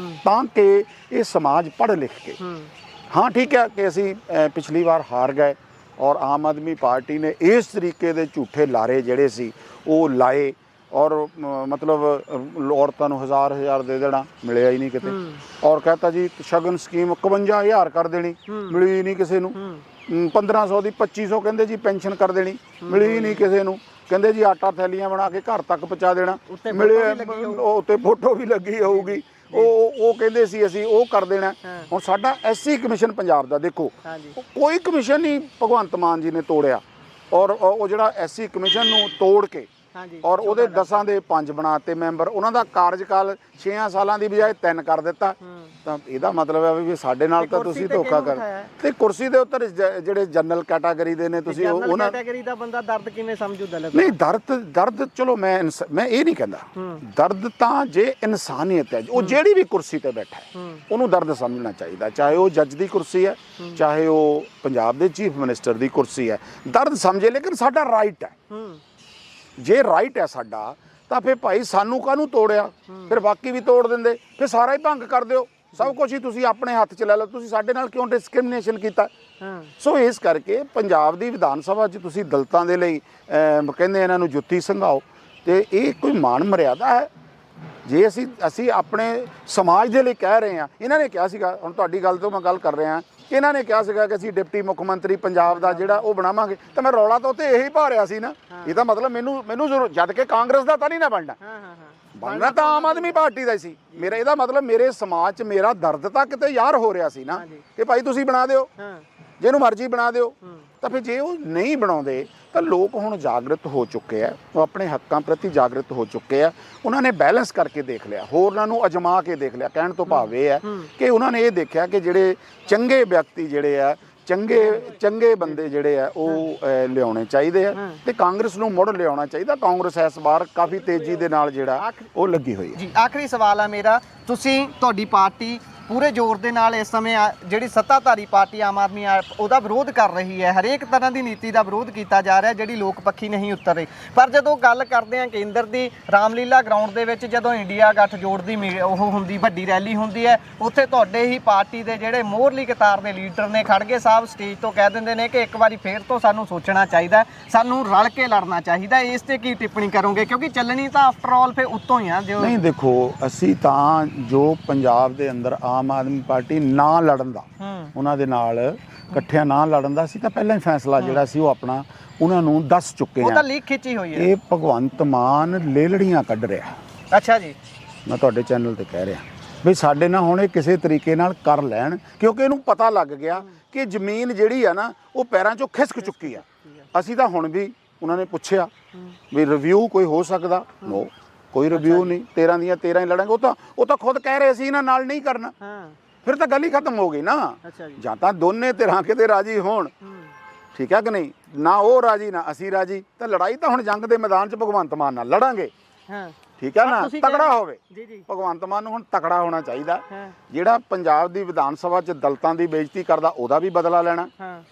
ਤਾਂ ਕਿ ਇਹ ਸਮਾਜ ਪੜ੍ਹ ਲਿਖ ਕੇ, ਹਾਂ ਠੀਕ ਹੈ ਕਿ ਅਸੀਂ ਪਿਛਲੀ ਵਾਰ ਹਾਰ ਗਏ ਔਰ ਆਮ ਆਦਮੀ ਪਾਰਟੀ ਨੇ ਇਸ ਤਰੀਕੇ ਦੇ ਝੂਠੇ ਲਾਰੇ ਜਿਹੜੇ ਸੀ ਉਹ ਲਾਏ, ਔਰ ਮਤਲਬ ਔਰਤਾਂ ਨੂੰ 1000 ਦੇ ਦੇਣਾ, ਮਿਲਿਆ ਹੀ ਨਹੀਂ ਕਿਤੇ, ਔਰ ਕਹਤਾ ਜੀ ਸ਼ਗਨ ਸਕੀਮ 51000 ਕਰ ਦੇਣੀ, ਮਿਲੀ ਹੀ ਨਹੀਂ ਕਿਸੇ ਨੂੰ, 1500 ਦੀ 2500 ਕਹਿੰਦੇ ਜੀ ਪੈਨਸ਼ਨ ਕਰ ਦੇਣੀ, ਮਿਲੀ ਹੀ ਨਹੀਂ ਕਿਸੇ ਨੂੰ, ਕਹਿੰਦੇ ਜੀ ਆਟਾ ਥੈਲੀਆਂ ਬਣਾ ਕੇ ਘਰ ਤੱਕ ਪਹੁੰਚਾ ਦੇਣਾ, ਮਿਲੇ ਉੱਤੇ ਫੋਟੋ ਵੀ ਲੱਗੀ ਹੋਊਗੀ, ਉਹ ਕਹਿੰਦੇ ਸੀ ਅਸੀਂ ਉਹ ਕਰ ਦੇਣਾ। ਹੁਣ ਸਾਡਾ ਐਸਸੀ ਕਮਿਸ਼ਨ ਪੰਜਾਬ ਦਾ ਦੇਖੋ, ਕੋਈ ਕਮਿਸ਼ਨ ਨਹੀਂ ਭਗਵੰਤ ਮਾਨ ਜੀ ਨੇ ਤੋੜਿਆ, ਔਰ ਉਹ ਜਿਹੜਾ ਐਸਸੀ ਕਮਿਸ਼ਨ ਨੂੰ ਤੋੜ ਕੇ ਔਰ ਉਹਦੇ 10 ਦੇ 5 ਬਣਾਤੇ ਮੈਂਬਰ, ਉਹਨਾਂ ਦਾ ਕਾਰਜਕਾਲ 6 ਸਾਲਾਂ ਦੀ ਬਜਾਏ 3 ਕਰ ਦਿੱਤਾ। ਤਾਂ ਇਹਦਾ ਮਤਲਬ ਹੈ ਵੀ ਸਾਡੇ ਨਾਲ ਤਾਂ ਤੁਸੀਂ ਧੋਖਾ ਕਰ, ਤੇ ਕੁਰਸੀ ਦੇ ਉੱਤੇ ਜਿਹੜੇ ਜਨਰਲ ਕੈਟਾਗਰੀ ਦੇ ਨੇ ਤੁਸੀਂ ਉਹਨਾਂ ਕੈਟਾਗਰੀ ਦਾ ਬੰਦਾ ਦਰਦ ਕਿਵੇਂ ਸਮਝੂ ਦਲਿਤ? ਨਹੀਂ ਦਰਦ ਚਲੋ ਮੈਂ ਇਹ ਨਹੀਂ ਕਹਿੰਦਾ, ਦਰਦ ਤਾਂ ਜੇ ਇਨਸਾਨੀਅਤ ਹੈ, ਉਹ ਜਿਹੜੀ ਵੀ ਕੁਰਸੀ ਤੇ ਬੈਠਾ ਹੈ ਉਹਨੂੰ ਦਰਦ ਸਮਝਣਾ ਚਾਹੀਦਾ, ਚਾਹੇ ਉਹ ਜੱਜ ਦੀ ਕੁਰਸੀ ਹੈ, ਚਾਹੇ ਉਹ ਪੰਜਾਬ ਦੇ ਚੀਫ ਮਿਨਿਸਟਰ ਦੀ ਕੁਰਸੀ ਹੈ, ਦਰਦ ਸਮਝੇ। ਲੇਕਿਨ ਸਾਡਾ ਰਾਈਟ ਹੈ, ਜੇ ਰਾਈਟ ਹੈ ਸਾਡਾ ਤਾਂ ਫਿਰ ਭਾਈ ਸਾਨੂੰ ਕਾਹਨੂੰ ਤੋੜਿਆ, ਫਿਰ ਬਾਕੀ ਵੀ ਤੋੜ ਦਿੰਦੇ, ਫਿਰ ਸਾਰਾ ਹੀ ਭੰਗ ਕਰ ਦਿਓ, ਸਭ ਕੁਝ ਹੀ ਤੁਸੀਂ ਆਪਣੇ ਹੱਥ 'ਚ ਲੈ ਲਓ, ਤੁਸੀਂ ਸਾਡੇ ਨਾਲ ਕਿਉਂ ਡਿਸਕ੍ਰਿਮੀਨੇਸ਼ਨ ਕੀਤਾ? ਸੋ ਇਸ ਕਰਕੇ ਪੰਜਾਬ ਦੀ ਵਿਧਾਨ ਸਭਾ 'ਚ ਤੁਸੀਂ ਦਲਿਤਾਂ ਦੇ ਲਈ ਕਹਿੰਦੇ ਇਹਨਾਂ ਨੂੰ ਜੁੱਤੀ ਸੰਘਾਓ, ਤੇ ਇਹ ਕੋਈ ਮਾਣ ਮਰਿਆਦਾ ਹੈ? ਜੇ ਅਸੀਂ ਆਪਣੇ ਸਮਾਜ ਦੇ ਲਈ ਕਹਿ ਰਹੇ ਹਾਂ, ਇਹਨਾਂ ਨੇ ਕਿਹਾ ਸੀਗਾ, ਹੁਣ ਤੁਹਾਡੀ ਗੱਲ ਤੋਂ ਮੈਂ ਗੱਲ ਕਰ ਰਿਹਾ, ਇਹਨਾਂ ਨੇ ਕਿਹਾ ਸੀਗਾ ਕਿ ਅਸੀਂ ਡਿਪਟੀ ਮੁੱਖ ਮੰਤਰੀ ਪੰਜਾਬ ਦਾ ਜਿਹੜਾ ਉਹ ਬਣਾਵਾਂਗੇ, ਤਾਂ ਮੈਂ ਰੌਲਾ ਤਾਂ ਉੱਥੇ ਇਹੀ ਪਾ ਰਿਹਾ ਸੀ ਨਾ, ਇਹਦਾ ਮਤਲਬ ਮੈਨੂੰ ਜ਼ਰੂਰ, ਜਦ ਕਿ ਕਾਂਗਰਸ ਦਾ ਤਾਂ ਨਹੀਂ ਨਾ ਬਣਨਾ ਤਾਂ ਆਮ ਆਦਮੀ ਪਾਰਟੀ ਦਾ ਹੀ ਸੀ ਮੇਰਾ, ਇਹਦਾ ਮਤਲਬ ਮੇਰੇ ਸਮਾਜ 'ਚ ਮੇਰਾ ਦਰਦ ਤਾਂ ਕਿਤੇ ਯਾਰ ਹੋ ਰਿਹਾ ਸੀ ਨਾ ਕਿ ਭਾਈ ਤੁਸੀਂ ਬਣਾ ਦਿਓ, ਜਿਹਨੂੰ ਮਰਜ਼ੀ ਬਣਾ ਦਿਓ। ਤਾਂ ਫਿਰ ਜੇ ਉਹ ਨਹੀਂ ਬਣਾਉਂਦੇ ਤਾਂ ਲੋਕ ਹੁਣ ਜਾਗਰਤ ਹੋ ਚੁੱਕੇ ਆ, ਉਹ ਆਪਣੇ ਹੱਕਾਂ ਪ੍ਰਤੀ ਜਾਗਰਤ ਹੋ ਚੁੱਕੇ ਆ, ਉਹਨਾਂ ਨੇ ਬੈਲੈਂਸ ਕਰਕੇ ਦੇਖ ਲਿਆ, ਹੋਰਨਾਂ ਨੂੰ ਅਜਮਾ ਕੇ ਦੇਖ ਲਿਆ। ਕਹਿਣ ਤੋਂ ਭਾਵ ਇਹ ਹੈ ਕਿ ਉਹਨਾਂ ਨੇ ਇਹ ਦੇਖਿਆ ਕਿ ਜਿਹੜੇ ਚੰਗੇ ਵਿਅਕਤੀ ਜਿਹੜੇ ਆ, ਚੰਗੇ ਬੰਦੇ ਜਿਹੜੇ ਆ ਉਹ ਲਿਆਉਣੇ ਚਾਹੀਦੇ ਆ, ਤੇ ਕਾਂਗਰਸ ਨੂੰ ਮੁੜ ਲਿਆਉਣਾ ਚਾਹੀਦਾ। ਕਾਂਗਰਸ ਇਸ ਵਾਰ ਕਾਫੀ ਤੇਜ਼ੀ ਦੇ ਨਾਲ ਜਿਹੜਾ ਉਹ ਲੱਗੀ ਹੋਈ ਹੈ। ਜੀ ਆਖਰੀ ਸਵਾਲ ਆ ਮੇਰਾ, ਤੁਹਾਡੀ ਪਾਰਟੀ ਪੂਰੇ ਜ਼ੋਰ ਦੇ ਨਾਲ ਇਸ ਸਮੇਂ ਜਿਹੜੀ ਸੱਤਾਧਾਰੀ ਪਾਰਟੀ ਆਮ ਆਦਮੀ ਉਹਦਾ ਵਿਰੋਧ ਕਰ ਰਹੀ ਹੈ, ਹਰੇਕ ਤਰ੍ਹਾਂ ਦੀ ਨੀਤੀ ਦਾ ਵਿਰੋਧ ਕੀਤਾ ਜਾ ਰਿਹਾ ਜਿਹੜੀ ਲੋਕ ਪੱਖੀ ਨਹੀਂ ਉਤਰ ਰਹੀ, ਪਰ ਜਦੋਂ ਗੱਲ ਕਰਦੇ ਹਾਂ ਕੇਂਦਰ ਦੀ, ਰਾਮਲੀਲਾ ਗਰਾਊਂਡ ਦੇ ਵਿੱਚ ਜਦੋਂ ਇੰਡੀਆ ਗੱਠਜੋੜ ਦੀ ਉਹ ਹੁੰਦੀ ਵੱਡੀ ਰੈਲੀ ਹੁੰਦੀ ਹੈ, ਉੱਥੇ ਤੁਹਾਡੇ ਹੀ ਪਾਰਟੀ ਦੇ ਜਿਹੜੇ ਮੋਹਰਲੀ ਕਤਾਰ ਦੇ ਲੀਡਰ ਨੇ ਖੜਗੇ ਸਾਹਿਬ ਸਟੇਜ ਤੋਂ ਕਹਿ ਦਿੰਦੇ ਨੇ ਕਿ ਇੱਕ ਵਾਰੀ ਫੇਰ ਤੋਂ ਸਾਨੂੰ ਸੋਚਣਾ ਚਾਹੀਦਾ, ਸਾਨੂੰ ਰਲ ਕੇ ਲੜਨਾ ਚਾਹੀਦਾ। ਇਸ ਤੇ ਕੀ ਟਿੱਪਣੀ ਕਰੋਗੇ, ਕਿਉਂਕਿ ਚੱਲਣੀ ਤਾਂ ਆਫਟਰ ਆਲ ਫੇਰ ਉੱਤੋਂ ਹੀ ਆ। ਜੋ ਨਹੀਂ ਦੇਖੋ, ਅਸੀਂ ਤਾਂ ਜੋ ਪੰਜਾਬ ਦੇ ਅੰਦਰ ਆਮ ਆਦਮੀ ਪਾਰਟੀ ਨਾ ਲੜਨ ਦਾ, ਉਹਨਾਂ ਦੇ ਨਾਲ ਇਕੱਠਿਆਂ ਨਾ ਲੜਨ ਦਾ ਅਸੀਂ ਤਾਂ ਪਹਿਲਾਂ ਹੀ ਫੈਸਲਾ ਜਿਹੜਾ ਸੀ ਉਹ ਆਪਣਾ ਉਹਨਾਂ ਨੂੰ ਦੱਸ ਚੁੱਕੇ ਹਾਂ। ਉਹ ਤਾਂ ਲੀਕ ਖਿੱਚੀ ਹੋਈ ਹੈ। ਇਹ ਭਗਵੰਤ ਮਾਨ ਲੇਲੜੀਆਂ ਕੱਢ ਰਿਹਾ। ਅੱਛਾ ਜੀ, ਮੈਂ ਤੁਹਾਡੇ ਚੈਨਲ ਤੇ ਕਹਿ ਰਿਹਾ ਵੀ ਸਾਡੇ ਨਾਲ ਹੁਣ ਇਹ ਕਿਸੇ ਤਰੀਕੇ ਨਾਲ ਕਰ ਲੈਣ, ਕਿਉਂਕਿ ਇਹਨੂੰ ਪਤਾ ਲੱਗ ਗਿਆ ਕਿ ਜ਼ਮੀਨ ਜਿਹੜੀ ਆ ਨਾ ਉਹ ਪੈਰਾਂ 'ਚੋਂ ਖਿਸਕ ਚੁੱਕੀ ਆ। ਅਸੀਂ ਤਾਂ ਹੁਣ ਵੀ ਉਹਨਾਂ ਨੇ ਪੁੱਛਿਆ ਵੀ ਰਿਵਿਊ ਕੋਈ ਹੋ ਸਕਦਾ, ਨੋ ਕੋਈ ਰਿਵਿਊ ਨਹੀਂ, 13 ਦੀਆਂ 13 ਹੀ ਲੜਾਂਗੇ। ਉਹ ਤਾਂ ਖੁਦ ਕਹਿ ਰਹੇ ਸੀ ਇਹਨਾਂ ਨਾਲ ਨਹੀਂ ਕਰਨਾ, ਫਿਰ ਤਾਂ ਗੱਲ ਹੀ ਖਤਮ ਹੋ ਗਈ ਨਾ। ਜਾਂ ਤਾਂ ਦੋਨੇ ਧਿਰਾਂ ਕਿਤੇ ਰਾਜੀ ਹੋਣ, ਠੀਕ ਹੈ ਕਿ ਨਹੀਂ, ਨਾ ਉਹ ਰਾਜੀ ਨਾ ਅਸੀਂ ਰਾਜੀ, ਤਾਂ ਲੜਾਈ ਤਾਂ ਹੁਣ ਜੰਗ ਦੇ ਮੈਦਾਨ 'ਚ ਭਗਵੰਤ ਮਾਨ ਨਾਲ ਲੜਾਂਗੇ, ਠੀਕ ਹੈ ਨਾ, ਤਕੜਾ ਹੋਵੇ। ਭਗਵੰਤ ਮਾਨ ਨੂੰ ਹੁਣ ਤਕੜਾ ਹੋਣਾ ਚਾਹੀਦਾ। ਜਿਹੜਾ ਪੰਜਾਬ ਦੀ ਵਿਧਾਨ ਸਭਾ 'ਚ ਦਲਿਤਾਂ ਦੀ ਬੇਇੱਜ਼ਤੀ ਕਰਦਾ ਉਹਦਾ ਵੀ ਬਦਲਾ ਲੈਣਾ,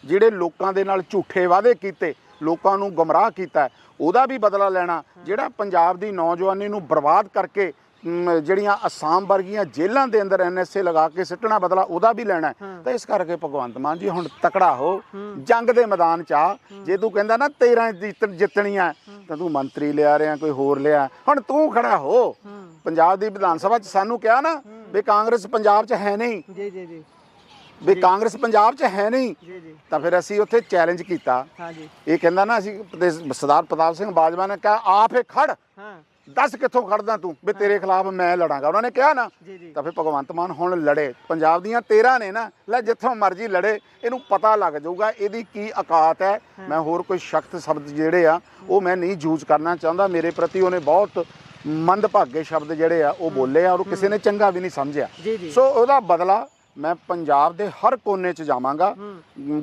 ਜਿਹੜੇ ਲੋਕਾਂ ਦੇ ਨਾਲ ਝੂਠੇ ਵਾਅਦੇ ਕੀਤੇ, ਲੋਕਾਂ ਨੂੰ ਗੁੰਮਰਾਹ ਕੀਤਾ, ਉਹਦਾ ਵੀ ਬਦਲਾ ਲੈਣਾ, ਜਿਹੜਾ ਪੰਜਾਬ ਦੀ ਨੌਜਵਾਨੀ ਨੂੰ ਬਰਬਾਦ ਕਰਕੇ ਜਿਹੜੀਆਂ ਅਸਾਮ ਵਰਗੀਆਂ ਜੇਲ੍ਹਾਂ ਦੇ ਅੰਦਰ NSA ਲਗਾ ਕੇ ਸਿੱਟਣਾ, ਬਦਲਾ ਉਹਦਾ ਵੀ ਲੈਣਾ। ਤਾਂ ਇਸ ਕਰਕੇ ਭਗਵੰਤ ਮਾਨ ਜੀ ਹੁਣ ਤਕੜਾ ਹੋ, ਜੰਗ ਦੇ ਮੈਦਾਨ 'ਚ ਆ। ਜੇ ਤੂੰ ਕਹਿੰਦਾ ਨਾ 13 ਜਿੱਤਣੀਆਂ ਤਾਂ ਤੂੰ ਮੰਤਰੀ ਲਿਆ ਰਿਹਾ, ਕੋਈ ਹੋਰ ਲਿਆ, ਹੁਣ ਤੂੰ ਖੜਾ ਹੋ। ਪੰਜਾਬ ਦੀ ਵਿਧਾਨ ਸਭਾ 'ਚ ਸਾਨੂੰ ਕਿਹਾ ਨਾ ਵੀ ਕਾਂਗਰਸ ਪੰਜਾਬ 'ਚ ਹੈ ਨਹੀਂ, ਵੀ ਕਾਂਗਰਸ ਪੰਜਾਬ 'ਚ ਹੈ ਨਹੀਂ, ਜੀ ਜੀ ਤਾਂ ਫਿਰ ਅਸੀਂ ਉੱਥੇ ਚੈਲੰਜ ਕੀਤਾ। ਹਾਂ ਜੀ ਇਹ ਕਹਿੰਦਾ ਨਾ ਅਸੀਂ ਸਰਦਾਰ ਪ੍ਰਤਾਪ ਸਿੰਘ ਬਾਜਵਾ ਨੇ ਕਿਹਾ ਆਪ ਇਹ ਖੜ, ਹਾਂ ਦੱਸ ਕਿੱਥੋਂ ਖੜਦਾ ਤੂੰ ਵੀ ਤੇਰੇ ਖਿਲਾਫ ਮੈਂ ਲੜਾਂਗਾ, ਉਹਨਾਂ ਨੇ ਕਿਹਾ ਨਾ। ਜੀ ਜੀ ਤਾਂ ਫਿਰ ਭਗਵੰਤ ਮਾਨ ਹੁਣ ਲੜੇ, ਪੰਜਾਬ ਦੀਆਂ 13 ਨੇ ਨਾ, ਲੈ ਜਿੱਥੋਂ ਮਰਜ਼ੀ ਲੜੇ, ਇਹਨੂੰ ਪਤਾ ਲੱਗ ਜਾਊਗਾ ਇਹਦੀ ਕੀ ਔਕਾਤ ਹੈ। ਮੈਂ ਹੋਰ ਕੋਈ ਸਖਤ ਸ਼ਬਦ ਜਿਹੜੇ ਆ ਉਹ ਮੈਂ ਨਹੀਂ ਯੂਜ਼ ਕਰਨਾ ਚਾਹੁੰਦਾ, ਮੇਰੇ ਪ੍ਰਤੀ ਉਹਨੇ ਬਹੁਤ ਮੰਦਭਾਗੇ ਸ਼ਬਦ ਜਿਹੜੇ ਆ ਉਹ ਬੋਲੇ ਆ, ਔਰ ਕਿਸੇ ਨੇ ਚੰਗਾ ਵੀ ਨਹੀਂ ਸਮਝਿਆ। ਜੀ ਜੀ ਸੋ ਉਹਦਾ ਬਦਲਾ ਮੈਂ ਪੰਜਾਬ ਦੇ ਹਰ ਕੋਨੇ 'ਚ ਜਾਵਾਂਗਾ।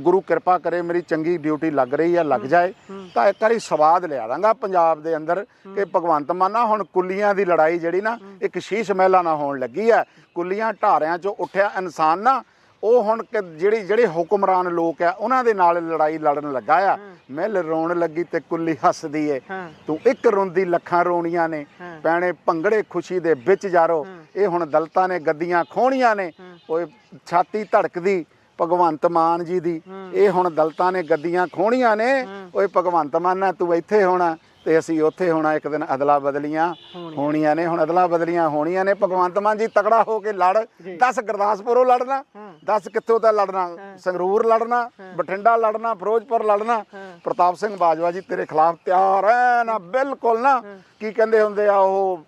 ਗੁਰੂ ਕਿਰਪਾ ਕਰੇ ਮੇਰੀ ਚੰਗੀ ਡਿਊਟੀ ਲੱਗ ਰਹੀ ਆ, ਲੱਗ ਜਾਏ ਤਾਂ ਇੱਕ ਵਾਰੀ ਸਵਾਦ ਲਿਆ ਦਾਂਗਾ ਪੰਜਾਬ ਦੇ ਅੰਦਰ ਕਿ ਭਗਵੰਤ ਮਾਨ ਨਾ ਹੁਣ ਕੁੱਲੀਆਂ ਦੀ ਲੜਾਈ ਜਿਹੜੀ ਨਾ ਇੱਕ ਸ਼ੀਸ਼ ਮਹਿਲਾ ਨਾਲ ਹੋਣ ਲੱਗੀ ਆ। ਕੁੱਲੀਆਂ ਢਾਰਿਆਂ 'ਚੋਂ ਉੱਠਿਆ ਇਨਸਾਨ ਨਾ ਉਹ ਹੁਣ ਜਿਹੜੇ ਹੁਕਮਰਾਨ ਲੋਕ ਆ ਉਹਨਾਂ ਦੇ ਨਾਲ ਲੜਾਈ ਲੜਨ ਲੱਗਾ ਆ। ਮਿਲ ਰੋਣ ਲੱਗੀ ਤੇ ਕੁੱਲੀ ਹੱਸਦੀ ਏ, ਤੂੰ ਇੱਕ ਰੋਂਦੀ ਲੱਖਾਂ ਰੋਣੀਆਂ ਨੇ, ਪੈਣੇ ਭੰਗੜੇ ਖੁਸ਼ੀ ਦੇ ਵਿੱਚ ਯਾਰੋ। ਇਹ ਹੁਣ ਦਲਤਾਂ ਨੇ ਗੱਦੀਆਂ ਖੋਣੀਆਂ ਨੇ, ਓਏ ਛਾਤੀ ਧੜਕਦੀ ਭਗਵੰਤ ਮਾਨ ਜੀ ਦੀ। ਇਹ ਹੁਣ ਦਲਤਾਂ ਨੇ ਗੱਦੀਆਂ ਖੋਣੀਆਂ ਨੇ, ਓਏ ਭਗਵੰਤ ਮਾਨਾ ਤੂੰ ਇੱਥੇ ਹੋਣਾ ਤੇ ਅਸੀਂ ਉੱਥੇ ਹੋਣਾ। ਇੱਕ ਦਿਨ ਅਦਲਾ ਬਦਲੀਆਂ ਹੋਣੀਆਂ ਨੇ, ਹੁਣ ਅਦਲਾ ਬਦਲੀਆਂ ਹੋਣੀਆਂ ਨੇ। ਭਗਵੰਤ ਮਾਨ ਜੀ ਤਕੜਾ ਹੋ ਕੇ ਲੜ, 10 ਗੁਰਦਾਸਪੁਰੋਂ ਲੜਨਾ, 10 ਕਿੱਥੋਂ ਤਾਂ ਲੜਨਾ, ਸੰਗਰੂਰ ਲੜਨਾ, ਬਠਿੰਡਾ ਲੜਨਾ, ਫਿਰੋਜ਼ਪੁਰ ਲੜਨਾ। ਪ੍ਰਤਾਪ ਸਿੰਘ ਬਾਜਵਾ ਜੀ ਤੇਰੇ ਖਿਲਾਫ ਤਿਆਰ ਹੈ ਨਾ, ਬਿਲਕੁਲ ਨਾ ਕੀ ਕਹਿੰਦੇ ਹੁੰਦੇ ਆ ਉਹ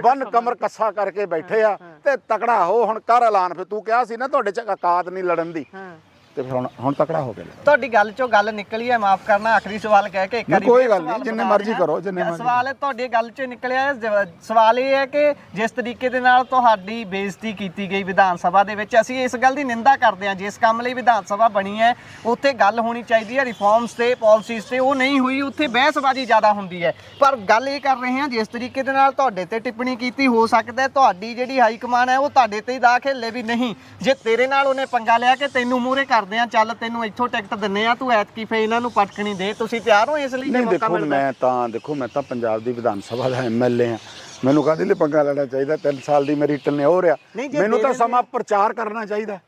ਬੰਨ ਕਮਰ ਕੱਸਾ ਕਰਕੇ ਬੈਠੇ ਆ ਤੇ ਤਕੜਾ ਹੋ ਹੁਣ ਕਰ ਐਲਾਨ। ਫਿਰ ਤੂੰ ਕਿਹਾ ਸੀ ਨਾ ਤੁਹਾਡੇ ਚ ਔਕਾਤ ਨਹੀਂ ਲੜਨ ਦੀ, ਤੇ ਫਿਰ ਹੁਣ ਤਕੜਾ ਹੋ ਗਿਆ। ਤੁਹਾਡੀ ਗੱਲ ਚੋਂ ਗੱਲ ਨਿਕਲੀ ਹੈ, ਮਾਫ ਕਰਨਾ ਆਖਰੀ ਸਵਾਲ ਕਹਿ ਕੇ ਇੱਕ ਵਾਰੀ ਕੋਈ ਗੱਲ ਨਹੀਂ, ਜਿੰਨੇ ਮਰਜ਼ੀ ਕਰੋ, ਜਿੰਨੇ ਮਰਜ਼ੀ। ਸਵਾਲ ਤੁਹਾਡੀ ਗੱਲ ਚੋਂ ਨਿਕਲਿਆ ਹੈ, ਸਵਾਲ ਇਹ ਹੈ ਕਿ ਜਿਸ ਤਰੀਕੇ ਦੇ ਨਾਲ ਤੁਹਾਡੀ ਬੇਇੱਜ਼ਤੀ ਕੀਤੀ ਗਈ ਵਿਧਾਨ ਸਭਾ ਦੇ ਵਿੱਚ, ਅਸੀਂ ਇਸ ਗੱਲ ਦੀ ਨਿੰਦਾ ਕਰਦੇ ਹਾਂ। ਜਿਸ ਕੰਮ ਲਈ ਵਿਧਾਨ ਸਭਾ ਬਣੀ ਹੈ ਉੱਥੇ ਗੱਲ ਹੋਣੀ ਚਾਹੀਦੀ ਹੈ ਰਿਫਾਰਮਸ ਤੇ ਪਾਲਿਸੀਜ਼ ਤੇ, ਉਹ ਨਹੀਂ ਹੋਈ, ਉੱਥੇ ਬਹਿਸਬਾਜ਼ੀ ਜ਼ਿਆਦਾ ਹੁੰਦੀ ਹੈ। ਪਰ ਗੱਲ ਇਹ ਕਰ ਰਹੇ ਹਾਂ ਜਿਸ ਤਰੀਕੇ ਦੇ ਨਾਲ ਤੁਹਾਡੇ ਤੇ ਟਿੱਪਣੀ ਕੀਤੀ, ਹੋ ਸਕਦਾ ਤੁਹਾਡੀ ਜਿਹੜੀ ਹਾਈ ਕਮਾਨ ਹੈ ਉਹ ਤੁਹਾਡੇ ਤੇ ਹੀ ਦਾ ਖੇਲੇ ਵੀ ਨਹੀਂ। ਜੇ ਤੇਰੇ ਨਾਲ ਉਹਨੇ ਪੰਗਾ ਲਿਆ ਕਿ ਤੈਨੂੰ ਮੂਹਰੇ ਕਰਦੇ ਆ, ਚੱਲ ਤੈਨੂੰ ਇੱਥੋਂ ਟਿਕਟ ਦਿੰਨੇ ਆ, ਤੂੰ ਐਤਕੀ ਫੇ ਇਹਨਾਂ ਨੂੰ ਪਟਕਣੀ ਦੇ, ਤੁਸੀਂ ਤਿਆਰ ਹੋ ਇਸ ਲਈ? ਨਹੀਂ ਦੇਖੋ ਮੈਂ ਤਾਂ ਪੰਜਾਬ ਦੀ ਵਿਧਾਨ ਸਭਾ ਦਾ ਐਮਐਲਏ ਆ, ਮੈਨੂੰ ਕਾਹਦੇ ਲਈ ਪੰਗਾ ਲੈਣਾ ਚਾਹੀਦਾ? 3 ਸਾਲ ਦੀ ਮੇਰੀ ਟੈਨਿਓਰ ਆ, ਮੈਨੂੰ ਤਾਂ ਸਮਾਂ ਪ੍ਰਚਾਰ ਕਰਨਾ ਚਾਹੀਦਾ,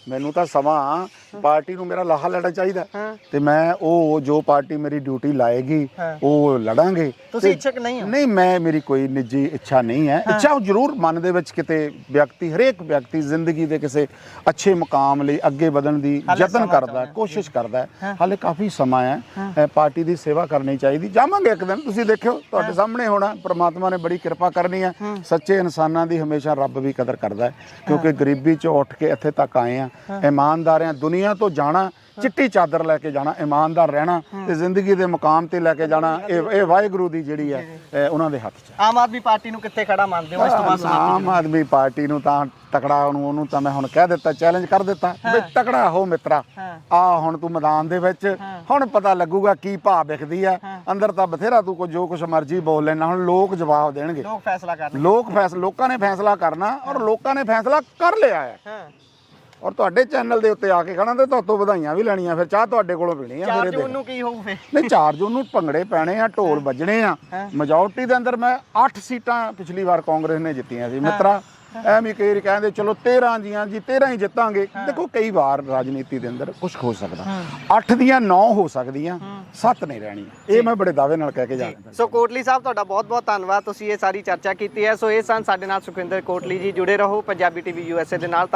ਮੈਨੂੰ ਤਾਂ ਸਮਾਂ ਪਾਰਟੀ ਨੂੰ ਮੇਰਾ ਲਾਹਾ ਲੈਣਾ ਚਾਹੀਦਾ। ਤੇ ਮੈਂ ਉਹ ਜੋ ਪਾਰਟੀ ਮੇਰੀ ਡਿਊਟੀ ਲਾਏਗੀ ਉਹ ਲੜਾਂਗੇ। ਤੁਸੀਂ ਇੱਛਕ ਨਹੀਂ ਹੋ? ਨਹੀਂ, ਮੇਰੀ ਕੋਈ ਨਿੱਜੀ ਇੱਛਾ ਨਹੀਂ ਹੈ। ਇੱਛਾ ਜ਼ਰੂਰ ਮਨ ਦੇ ਵਿੱਚ ਕਿਤੇ ਵਿਅਕਤੀ, ਹਰੇਕ ਵਿਅਕਤੀ ਜ਼ਿੰਦਗੀ ਦੇ ਕਿਸੇ ਅੱਛੇ ਮੁਕਾਮ ਲਈ ਅੱਗੇ ਵਧਣ ਦੀ ਯਤਨ ਕਰਦਾ, ਕੋਸ਼ਿਸ਼ ਕਰਦਾ ਹੈ। ਹਾਲੇ ਕਾਫੀ ਸਮਾਂ ਹੈ, ਪਾਰਟੀ ਦੀ ਸੇਵਾ ਕਰਨੀ ਚਾਹੀਦੀ। ਜਾਵਾਂਗੇ ਇੱਕ ਦਿਨ, ਤੁਸੀਂ ਦੇਖਿਓ, ਤੁਹਾਡੇ ਸਾਹਮਣੇ ਹੋਣਾ। ਪ੍ਰਮਾਤਮਾ ਨੇ ਬੜੀ ਕਿਰਪਾ ਕਰਨੀ ਹੈ। ਸੱਚੇ ਇਨਸਾਨਾਂ ਦੀ ਹਮੇਸ਼ਾ ਰੱਬ ਵੀ ਕਦਰ ਕਰਦਾ ਹੈ, ਕਿਉਂਕਿ ਗਰੀਬੀ ਚੋਂ ਉੱਠ ਕੇ ਇੱਥੇ ਤੱਕ ਆਏ ਆ। ਇਮਾਨਦਾਰ ਆ, ਦੁਨੀਆ ਤੋਂ ਜਾਣਾ, ਚਿੱਟੀ ਚਾਦਰ ਲੈ ਕੇ ਜਾਣਾ, ਇਮਾਨਦਾਰ ਰਹਿਣਾ ਤੇ ਜ਼ਿੰਦਗੀ ਦੇ ਮੁਕਾਮ ਤੇ ਲੈ ਕੇ ਜਾਣਾ, ਇਹ ਵਾਹਿਗੁਰੂ ਦੀ ਜਿਹੜੀ ਹੈ ਉਹਨਾਂ ਦੇ ਹੱਥ 'ਚ। ਆਮ ਆਦਮੀ ਪਾਰਟੀ ਨੂੰ ਕਿੱਥੇ ਖੜਾ ਮੰਨਦੇ ਹੋ ਇਸ ਤੋਂ ਬਾਅਦ? ਆਮ ਆਦਮੀ ਪਾਰਟੀ ਨੂੰ ਤਾਂ ਤਕੜਾ, ਉਹਨੂੰ ਤਾਂ ਮੈਂ ਹੁਣ ਕਹਿ ਦਿੱਤਾ, ਚੈਲੰਜ ਕਰ ਦਿੱਤਾ ਵੀ ਤਕੜਾ ਹੋ ਮਿੱਤਰਾ। ਆ ਹੁਣ ਤੂੰ ਮੈਦਾਨ ਦੇ ਵਿੱਚ, ਹੁਣ ਪਤਾ ਲੱਗੂਗਾ ਕੀ ਭਾਅ ਵਿਖਦੀ ਆ। ਅੰਦਰ ਤਾਂ ਬਥੇਰਾ ਤੂੰ ਜੋ ਕੁਛ ਮਰਜ਼ੀ ਬੋਲ ਲੈਣਾ, ਹੁਣ ਲੋਕ ਜਵਾਬ ਦੇਣਗੇ। ਲੋਕ ਫੈਸਲਾ ਕਰਨਗੇ। ਲੋਕਾਂ ਨੇ ਫੈਸਲਾ ਕਰਨਾ, ਔਰ ਲੋਕਾਂ ਨੇ ਫੈਸਲਾ ਕਰ ਲਿਆ ਹੈ। ਔਰ ਤੁਹਾਡੇ ਚੈਨਲ ਦੇ ਉੱਤੇ ਆ ਕੇ ਕਹਣਾ ਤੇ ਤੁਹਾਤੋਂ ਵਧਾਈਆਂ ਵੀ ਲੈਣੀਆਂ, ਫਿਰ ਚਾਹ ਤੁਹਾਡੇ ਕੋਲੋਂ ਪੀਣੀ ਆ। 4 ਜੂਨ ਨੂੰ ਕੀ ਹੋਊ ਫੇ? ਨਹੀਂ, 4 ਜੂਨ ਨੂੰ ਭੰਗੜੇ ਪੈਣੇ ਆ, ਢੋਲ ਵੱਜਣੇ ਆ। ਮੈਜੋਰਟੀ ਦੇ ਅੰਦਰ ਮੈਂ 8 ਸੀਟਾਂ ਪਿਛਲੀ ਵਾਰ ਕਾਂਗਰਸ ਨੇ ਜਿੱਤੀਆਂ ਸੀ ਮਿੱਤਰਾ। ਐਵੇਂ ਕਈ ਵਾਰੀ ਕਹਿੰਦੇ ਚਲੋ 13 ਜੀਆਂ ਜੀ, 13 ਹੀ ਜਿੱਤਾਂਗੇ। ਦੇਖੋ ਕਈ ਵਾਰ ਰਾਜਨੀਤੀ ਦੇ ਅੰਦਰ ਕੁਝ ਹੋ ਸਕਦਾ, 8 ਦੀਆਂ 9 ਹੋ ਸਕਦੀਆਂ, 7 ਨਹੀਂ ਰਹਿਣੀਆਂ। ਇਹ ਮੈਂ ਬੜੇ ਦਾਅਵੇ ਨਾਲ ਕਹਿ ਕੇ ਜਾ ਰਿਹਾ। ਸੋ ਕੋਟਲੀ ਸਾਹਿਬ ਤੁਹਾਡਾ ਬਹੁਤ ਬਹੁਤ ਧੰਨਵਾਦ, ਤੁਸੀਂ ਇਹ ਸਾਰੀ ਚਰਚਾ ਕੀਤੀ ਹੈ। ਸੋ ਇਹ ਸਨ ਸਾਡੇ ਨਾਲ ਸੁਖਵਿੰਦਰ ਕੋਟਲੀ ਜੀ। ਜੁੜੇ ਰਹੋ ਪੰਜਾਬੀ ਟੀਵੀ USA ਦੇ ਨਾਲ।